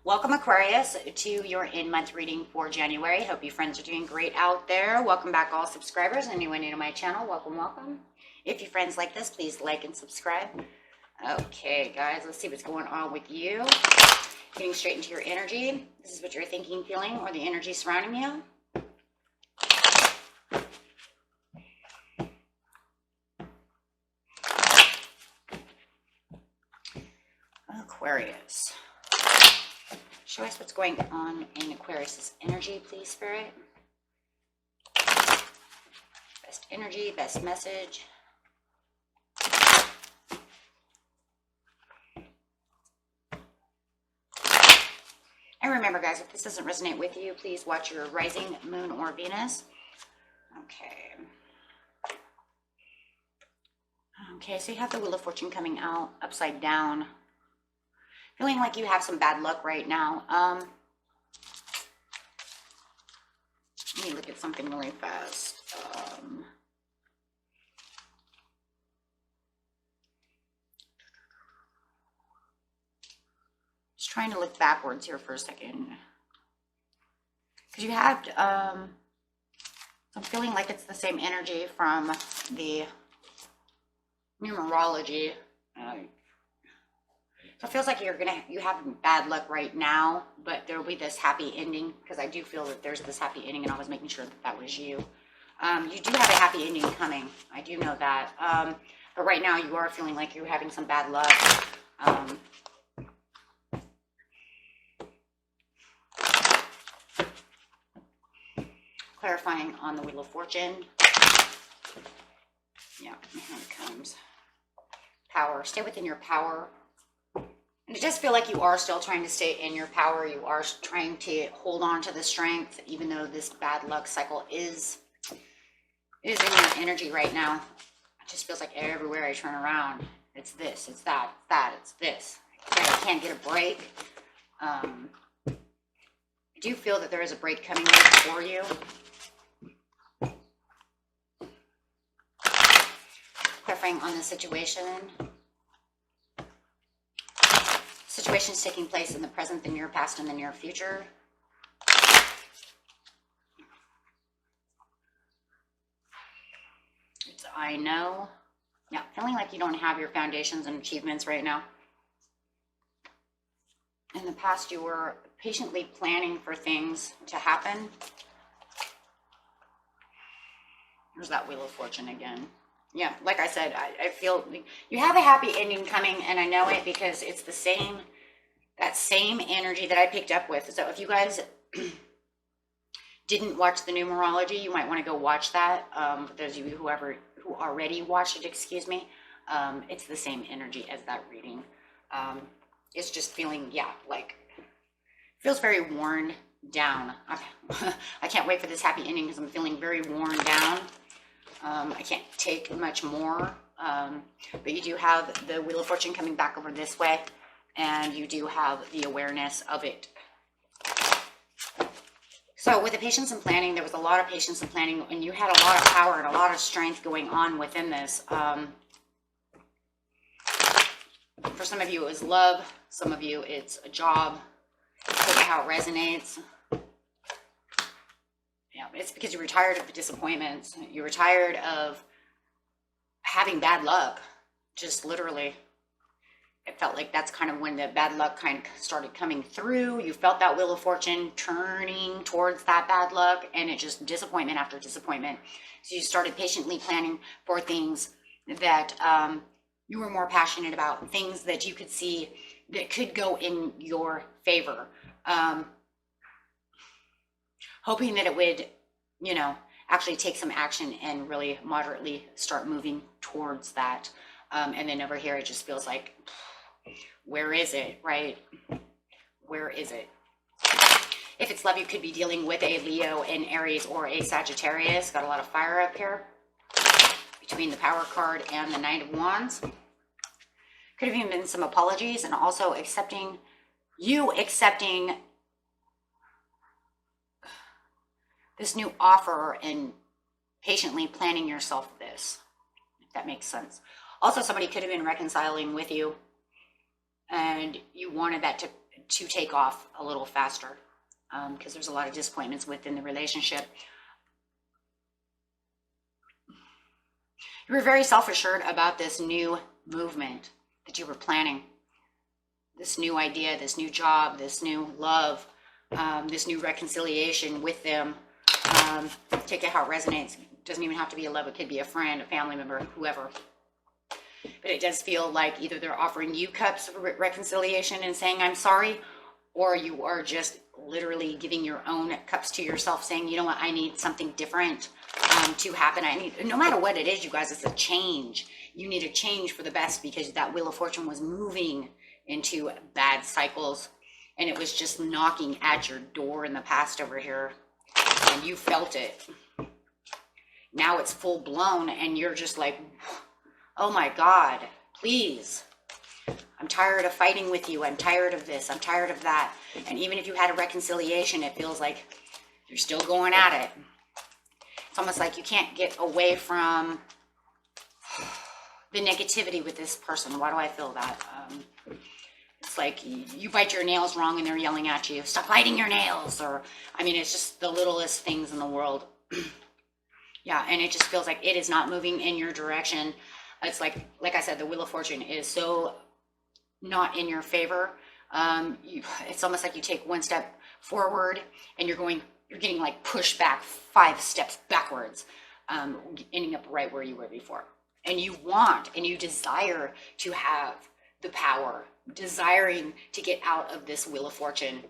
Welcome, Aquarius, to your in-month reading for January. Hope you friends are doing great out there. Welcome back, all subscribers. Anyone new to my channel, welcome, welcome. If your friends like this, please like and subscribe. Okay, guys, let's see what's going on with you. Getting straight into your energy. This is what you're thinking, feeling, or the energy surrounding you. Aquarius. Show us what's going on in Aquarius's energy, please, Spirit. Best energy, best message. And remember, guys, if this doesn't resonate with you, please watch your rising, moon, or Venus. Okay. Okay, so you have the Wheel of Fortune coming out upside down. Feeling like you have some bad luck right now. Let me look at something really fast. Just trying to look backwards here for a second. Because you have, I'm feeling like it's the same energy from the numerology. So it feels like you have bad luck right now, but there will be this happy ending, because I do feel that there's this happy ending, and I was making sure that that was you. You do have a happy ending coming. I do know that. But right now you are feeling like you're having some bad luck. Clarifying on the Wheel of Fortune. Yeah, here it comes. Power. Stay within your power. And I just feel like you are still trying to stay in your power. You are trying to hold on to the strength, even though this bad luck cycle is in your energy right now. It just feels like everywhere I turn around, it's this, it's that, it's this. I can't get a break. I do feel that there is a break coming for you. Clarifying on the situation. Situations taking place in the present, the near past, and the near future. It's I know. Yeah, feeling like you don't have your foundations and achievements right now. In the past, you were patiently planning for things to happen. There's that Wheel of Fortune again. Yeah, like I said, I feel you have a happy ending coming, and I know it because it's the same, that same energy that I picked up with. So if you guys didn't watch the numerology, you might want to go watch that. For those of you who already watched it, excuse me, it's the same energy as that reading. It's just feeling, yeah, like feels very worn down. I can't wait for this happy ending because I'm feeling very worn down. I can't take much more, but you do have the Wheel of Fortune coming back over this way, and you do have the awareness of it. So with the patience and planning, there was a lot of patience and planning, and you had a lot of power and a lot of strength going on within this. For some of you, it was love. Some of you, it's a job. Look at how it resonates. Yeah, it's because you're tired of the disappointments. You're tired of having bad luck. Just literally. It felt like that's kind of when the bad luck kind of started coming through. You felt that Wheel of Fortune turning towards that bad luck, and it just disappointment after disappointment. So you started patiently planning for things that you were more passionate about, things that you could see that could go in your favor. Hoping that it would, you know, actually take some action and really moderately start moving towards that. And then over here, it just feels like, where is it, right? Where is it? If it's love, you could be dealing with a Leo, an Aries, or a Sagittarius. Got a lot of fire up here between the Power card and the Knight of Wands. Could have even been some apologies, and also accepting this new offer and patiently planning yourself this, if that makes sense. Also, somebody could have been reconciling with you, and you wanted that to take off a little faster, because there's a lot of disappointments within the relationship. You were very self-assured about this new movement that you were planning, this new idea, this new job, this new love, this new reconciliation with them. Take it how it resonates. It doesn't even have to be a love. It could be a friend, a family member, whoever. But it does feel like either they're offering you cups of reconciliation and saying, I'm sorry, or you are just literally giving your own cups to yourself, saying, you know what, I need something different to happen. I need, no matter what it is, you guys, it's a change. You need a change for the best, because that Wheel of Fortune was moving into bad cycles, and it was just knocking at your door in the past over here, and you felt it. Now it's full blown, and you're just like, oh my God, please. I'm tired of fighting with you. I'm tired of this. I'm tired of that. And even if you had a reconciliation, it feels like you're still going at it. It's almost like you can't get away from the negativity with this person. Why do I feel that? It's like you bite your nails wrong and they're yelling at you, stop biting your nails. Or, I mean, it's just the littlest things in the world. Yeah, and it just feels like it is not moving in your direction. It's like I said, the Wheel of Fortune is so not in your favor. It's almost like you take one step forward and you're getting like pushed back 5 steps backwards, ending up right where you were before. And you want and you desire to have the power, desiring to get out of this Wheel of Fortune.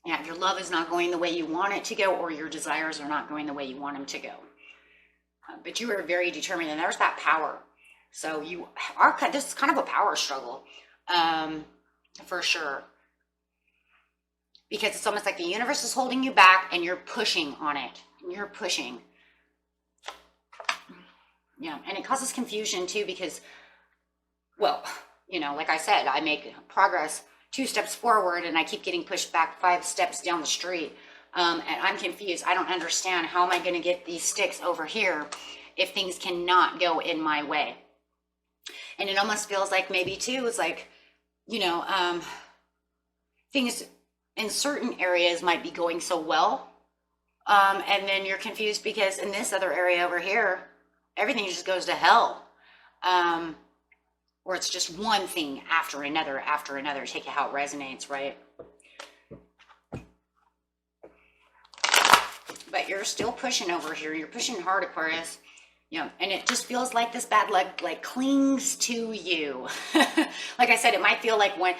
Yeah, your love is not going the way you want it to go, or your desires are not going the way you want them to go. But you are very determined, and there's that power. So you are, this is kind of a power struggle, for sure. Because it's almost like the universe is holding you back and you're pushing on it. You're pushing. Yeah, and it causes confusion too, because, well, you know, like I said, I make progress 2 steps forward and I keep getting pushed back 5 steps down the street. And I'm confused. I don't understand. How am I going to get these sticks over here if things cannot go in my way? And it almost feels like maybe too, it's like, you know, things in certain areas might be going so well. And then you're confused because in this other area over here, everything just goes to hell. Or it's just one thing after another, take it how it resonates, right? But you're still pushing over here. You're pushing hard, Aquarius. You know, and it just feels like this bad luck like clings to you. Like I said, it might feel like when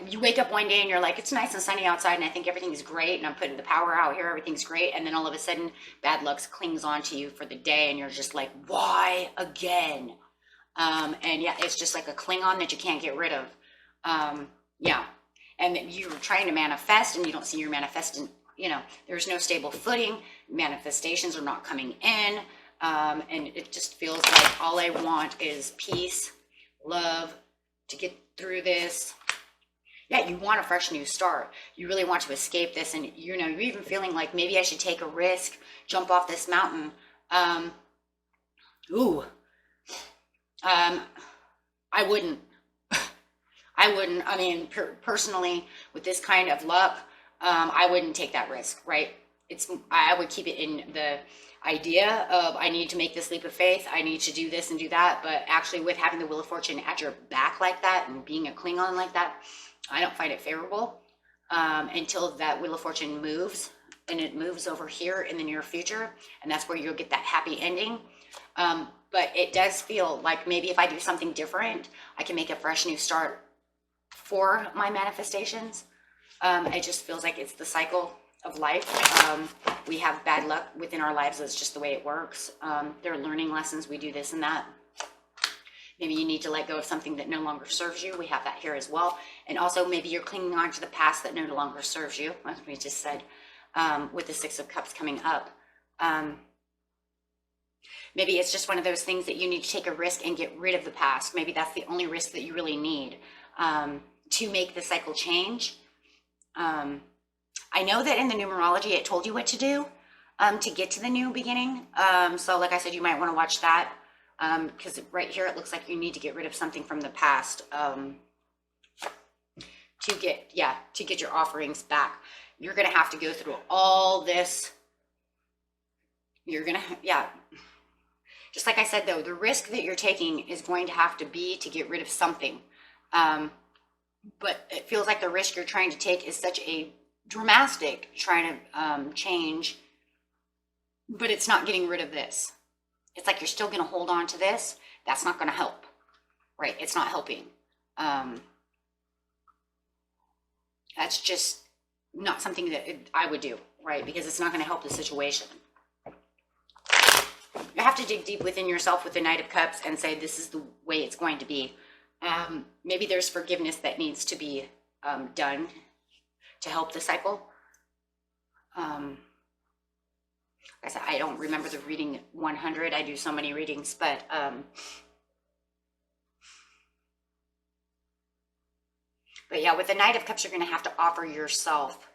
you wake up one day and you're like, it's nice and sunny outside and I think everything's great and I'm putting the power out here, everything's great, and then all of a sudden bad luck clings onto you for the day and you're just like, why again? And yeah, it's just like a Klingon that you can't get rid of. Yeah, and you're trying to manifest and you don't see your manifesting. You know, there's no stable footing. Manifestations are not coming in. And it just feels like all I want is peace, love, to get through this. Yeah, you want a fresh new start. You really want to escape this. And, you know, you're even feeling like maybe I should take a risk, jump off this mountain. I wouldn't. I wouldn't. I mean, personally, with this kind of luck, I wouldn't take that risk, right? I would keep it in the idea of I need to make this leap of faith. I need to do this and do that. But actually with having the Wheel of Fortune at your back like that and being a Klingon like that, I don't find it favorable until that Wheel of Fortune moves, and it moves over here in the near future. And that's where you'll get that happy ending. But it does feel like maybe if I do something different, I can make a fresh new start for my manifestations. It just feels like it's the cycle of life. We have bad luck within our lives. That's just the way it works. There are learning lessons. We do this and that. Maybe you need to let go of something that no longer serves you. We have that here as well. And also maybe you're clinging on to the past that no longer serves you, as we just said, with the 6 of Cups coming up. Maybe it's just one of those things that you need to take a risk and get rid of the past. Maybe that's the only risk that you really need to make the cycle change. I know that in the numerology, it told you what to do to get to the new beginning. So like I said, you might want to watch that because right here, it looks like you need to get rid of something from the past. to get, yeah, to get your offerings back. You're going to have to go through all this. You're going to, yeah. Just like I said, though, the risk that you're taking is going to have to be to get rid of something. But it feels like the risk you're trying to take is such a dramatic trying to change, but it's not getting rid of this. It's like you're still going to hold on to this. That's not going to help, right? It's not helping. That's just not something that I would do, right? Because it's not going to help the situation. You have to dig deep within yourself with the Knight of Cups and say, this is the way it's going to be. Maybe there's forgiveness that needs to be done to help the cycle. Like I said, I don't remember the reading 100. I do so many readings, but yeah, with the Knight of Cups, you're going to have to offer yourself.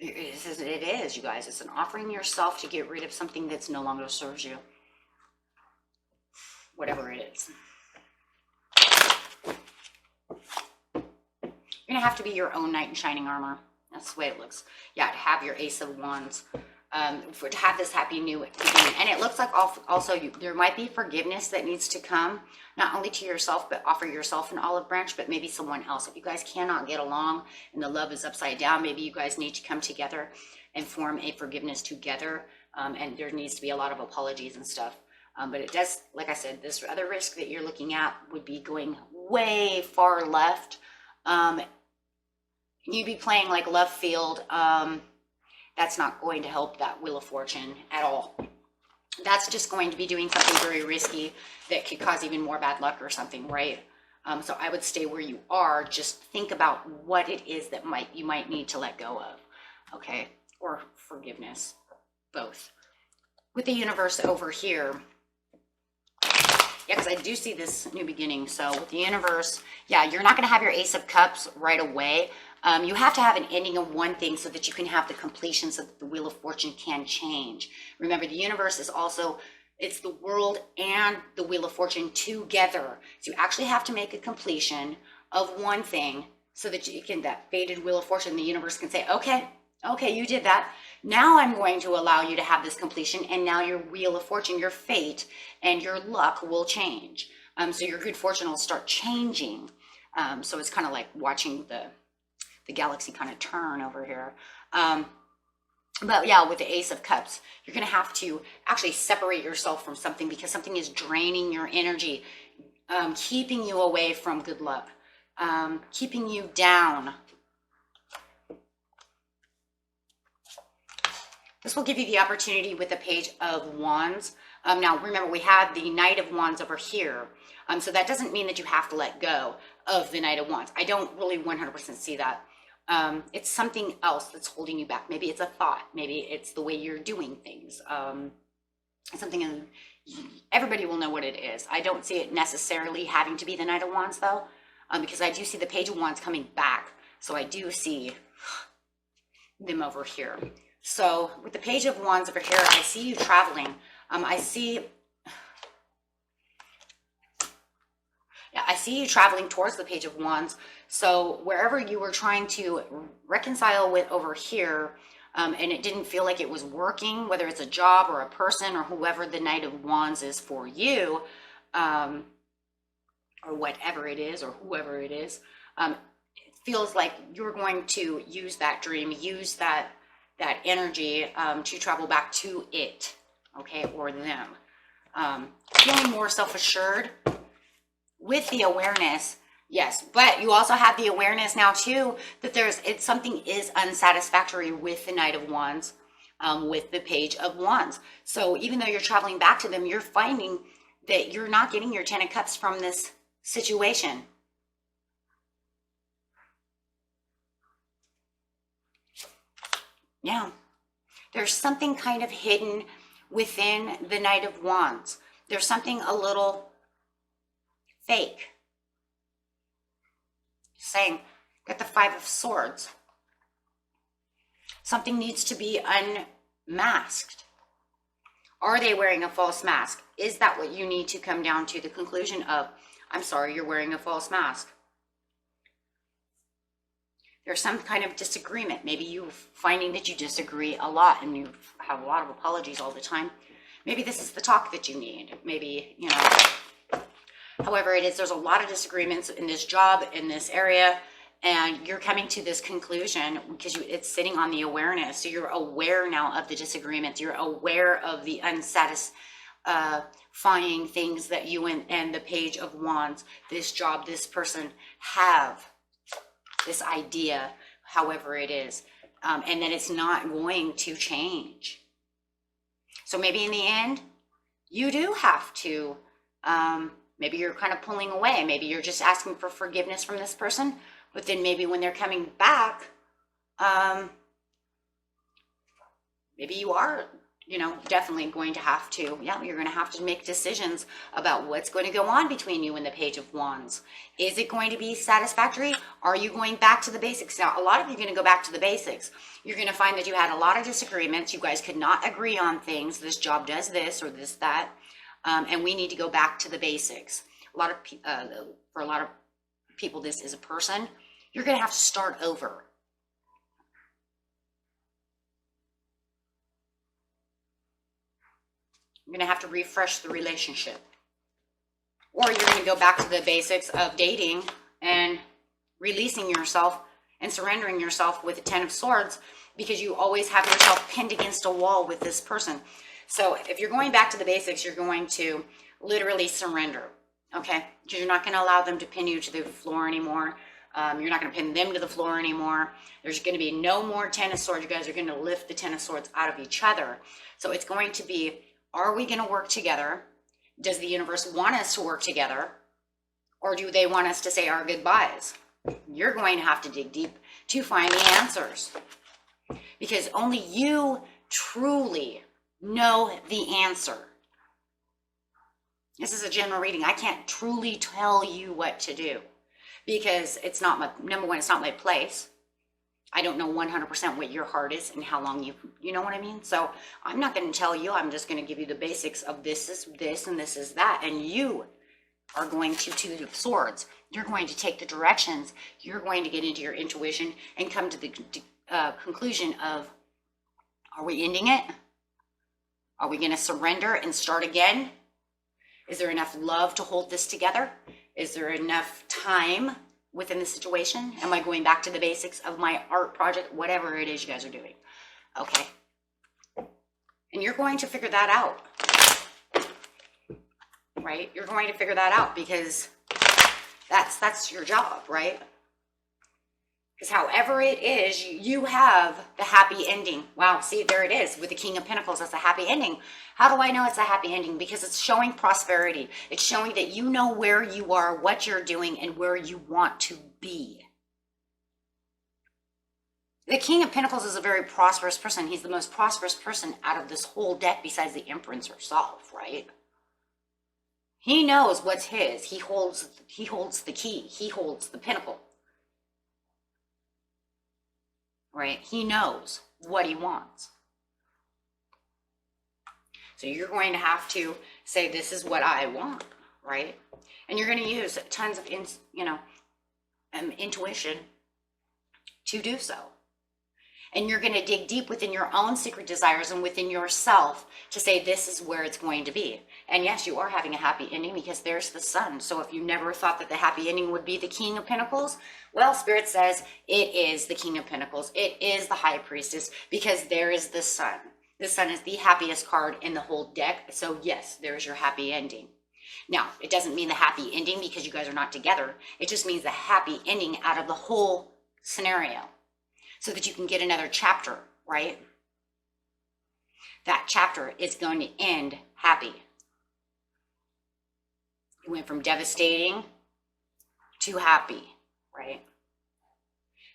It is, you guys. It's an offering yourself to get rid of something that's no longer serves you. Whatever it is. You're going to have to be your own knight in shining armor. That's the way it looks. Yeah, to have your Ace of Wands. To have this happy new beginning. And it looks like also there might be forgiveness that needs to come, not only to yourself, but offer yourself an olive branch, but maybe someone else. If you guys cannot get along and the love is upside down, maybe you guys need to come together and form a forgiveness together. And there needs to be a lot of apologies and stuff. But it does, like I said, this other risk that you're looking at would be going way far left. You'd be playing like left field. That's not going to help that Wheel of Fortune at all. That's just going to be doing something very risky that could cause even more bad luck or something, right? So I would stay where you are. Just think about what it is that you might need to let go of, okay? Or forgiveness, both. With the universe over here, yeah, because I do see this new beginning. So with the universe, yeah, you're not going to have your Ace of Cups right away. You have to have an ending of one thing so that you can have the completion, so that the Wheel of Fortune can change. Remember, the universe is also, it's the world and the Wheel of Fortune together. So you actually have to make a completion of one thing so that you can, that fated Wheel of Fortune, the universe can say, okay, you did that. Now I'm going to allow you to have this completion, and now your Wheel of Fortune, your fate and your luck will change. So your good fortune will start changing. So it's kind of like watching the galaxy kind of turn over here. But yeah, with the Ace of Cups, you're going to have to actually separate yourself from something, because something is draining your energy, keeping you away from good luck, keeping you down. This will give you the opportunity with the Page of Wands. Now, remember, we have the Knight of Wands over here. So that doesn't mean that you have to let go of the Knight of Wands. I don't really 100% see that. It's something else that's holding you back. Maybe it's a thought. Maybe it's the way you're doing things. Something, everybody will know what it is. I don't see it necessarily having to be the Knight of Wands, though, because I do see the Page of Wands coming back. So I do see them over here. So with the Page of Wands over here, I see you traveling. I see you traveling towards the Page of Wands. So wherever you were trying to reconcile with over here, and it didn't feel like it was working, whether it's a job or a person or whoever the Knight of Wands is for you, or whatever it is, or whoever it is, it feels like you're going to use that dream, use that energy to travel back to it, okay, or them. Feeling more self-assured with the awareness, yes, but you also have the awareness now too that something is unsatisfactory with the Knight of Wands, with the Page of Wands. So even though you're traveling back to them, you're finding that you're not getting your 10 of Cups from this situation. Yeah, there's something kind of hidden within the Knight of Wands. There's something a little fake. Saying, got the Five of Swords. Something needs to be unmasked. Are they wearing a false mask? is that what you need to come down to the conclusion of, I'm sorry, you're wearing a false mask? There's some kind of disagreement. Maybe you're finding that you disagree a lot and you have a lot of apologies all the time. Maybe this is the talk that you need. Maybe, you know, however it is, there's a lot of disagreements in this job, in this area, and you're coming to this conclusion because it's sitting on the awareness. So you're aware now of the disagreements. You're aware of the unsatisfying things that you and the Page of Wands, this job, this person have, this idea, however it is, and that it's not going to change. So maybe in the end, you do have to, maybe you're kind of pulling away. Maybe you're just asking for forgiveness from this person. But then maybe when they're coming back, maybe you are, you know, definitely going to have to, yeah, you're going to have to make decisions about what's going to go on between you and the Page of Wands. Is it going to be satisfactory? Are you going back to the basics? Now, a lot of you are going to go back to the basics. You're going to find that you had a lot of disagreements. You guys could not agree on things. This job does this or this, that. And we need to go back to the basics. For a lot of people, this is a person. You're going to have to start over. You're going to have to refresh the relationship. Or you're going to go back to the basics of dating and releasing yourself and surrendering yourself with the Ten of Swords, because you always have yourself pinned against a wall with this person. So if you're going back to the basics, you're going to literally surrender, okay? Because you're not going to allow them to pin you to the floor anymore. You're not going to pin them to the floor anymore. There's going to be no more Ten of Swords. You guys are going to lift the Ten of Swords out of each other. So it's going to be, are we going to work together? Does the universe want us to work together? Or do they want us to say our goodbyes? You're going to have to dig deep to find the answers. Because only you truly know the answer. This is a general reading. I can't truly tell you what to do. Because it's not my, number one, it's not my place. I don't know 100% what your heart is and how long you know what I mean? So I'm not going to tell you, I'm just going to give you the basics of this is this and this is that. And you are going to Two of Swords. You're going to take the directions. You're going to get into your intuition and come to the conclusion of, are we ending it? Are we going to surrender and start again? Is there enough love to hold this together? Is there enough time within the situation? Am I going back to the basics of my art project? Whatever it is you guys are doing. Okay. And you're going to figure that out. Right? You're going to figure that out because that's your job, right? Because however it is, you have the happy ending. Wow, see, there it is with the King of Pentacles. That's a happy ending. How do I know it's a happy ending? Because it's showing prosperity. It's showing that you know where you are, what you're doing, and where you want to be. The King of Pentacles is a very prosperous person. He's the most prosperous person out of this whole deck besides the Empress herself, right? He knows what's his. He holds the key. He holds the pinnacle. Right? He knows what he wants. So you're going to have to say, this is what I want, right? And you're going to use tons of, intuition to do so. And you're going to dig deep within your own secret desires and within yourself to say, this is where it's going to be. And yes, you are having a happy ending because there's the Sun. So if you never thought that the happy ending would be the King of Pentacles, well, Spirit says it is the King of Pentacles. It is the High Priestess because there is the Sun. The Sun is the happiest card in the whole deck. So yes, there's your happy ending. Now, it doesn't mean the happy ending because you guys are not together. It just means the happy ending out of the whole scenario so that you can get another chapter, right? That chapter is going to end happy. It went from devastating to happy, right?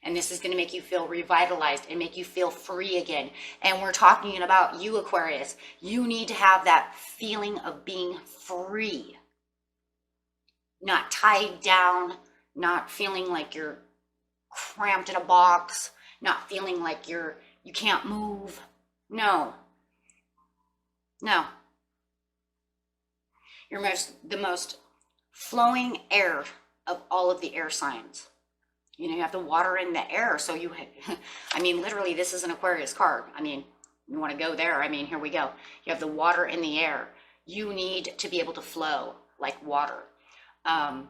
And this is going to make you feel revitalized and make you feel free again. And we're talking about you, Aquarius. You need to have that feeling of being free. Not tied down, not feeling like you're cramped in a box, not feeling like you can't move. No. You're the most flowing air of all of the air signs. You know, you have the water in the air. So you, I mean, literally, this is an Aquarius card. I mean, you want to go there. I mean, here we go. You have the water in the air. You need to be able to flow like water. And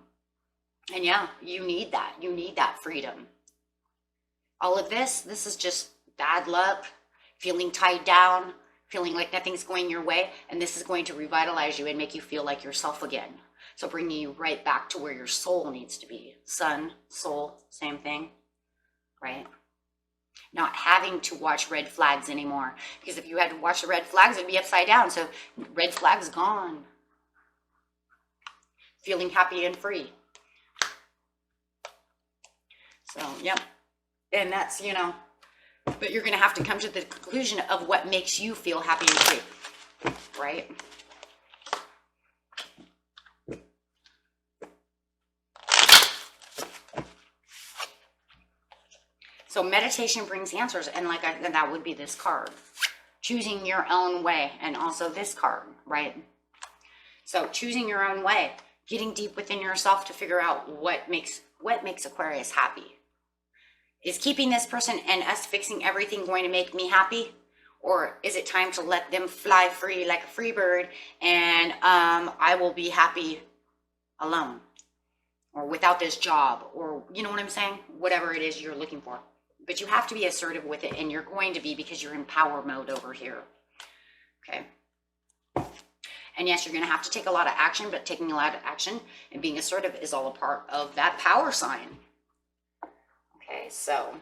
yeah, you need that. You need that freedom. All of this is just bad luck, feeling tied down, feeling like nothing's going your way. And this is going to revitalize you and make you feel like yourself again. So bringing you right back to where your soul needs to be. Sun, soul, same thing, right? Not having to watch red flags anymore. Because if you had to watch the red flags, it'd be upside down. So red flags gone. Feeling happy and free. So, yep. And that's, you know, but you're going to have to come to the conclusion of what makes you feel happy and free, right? So meditation brings answers, and that would be this card. Choosing your own way, and also this card, right? So choosing your own way, getting deep within yourself to figure out what makes Aquarius happy. Is keeping this person and us fixing everything going to make me happy? Or is it time to let them fly free like a free bird, and I will be happy alone? Or without this job, or you know what I'm saying? Whatever it is you're looking for. But you have to be assertive with it, and you're going to be, because you're in power mode over here. Okay. And yes, you're going to have to take a lot of action, but taking a lot of action and being assertive is all a part of that power sign. Okay, so,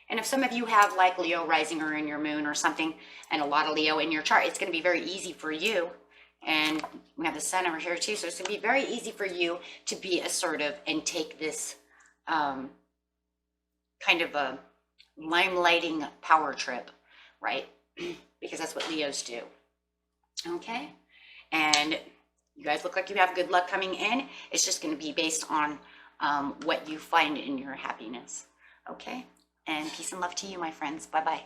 and if some of you have like Leo rising or in your moon or something, and a lot of Leo in your chart, it's going to be very easy for you. And we have the sun over here too, so it's going to be very easy for you to be assertive and take this kind of a limelighting power trip, right? Because that's what Leos do. Okay, and you guys look like you have good luck coming in. It's just going to be based on what you find in your happiness. Okay, and peace and love to you, my friends. Bye-bye.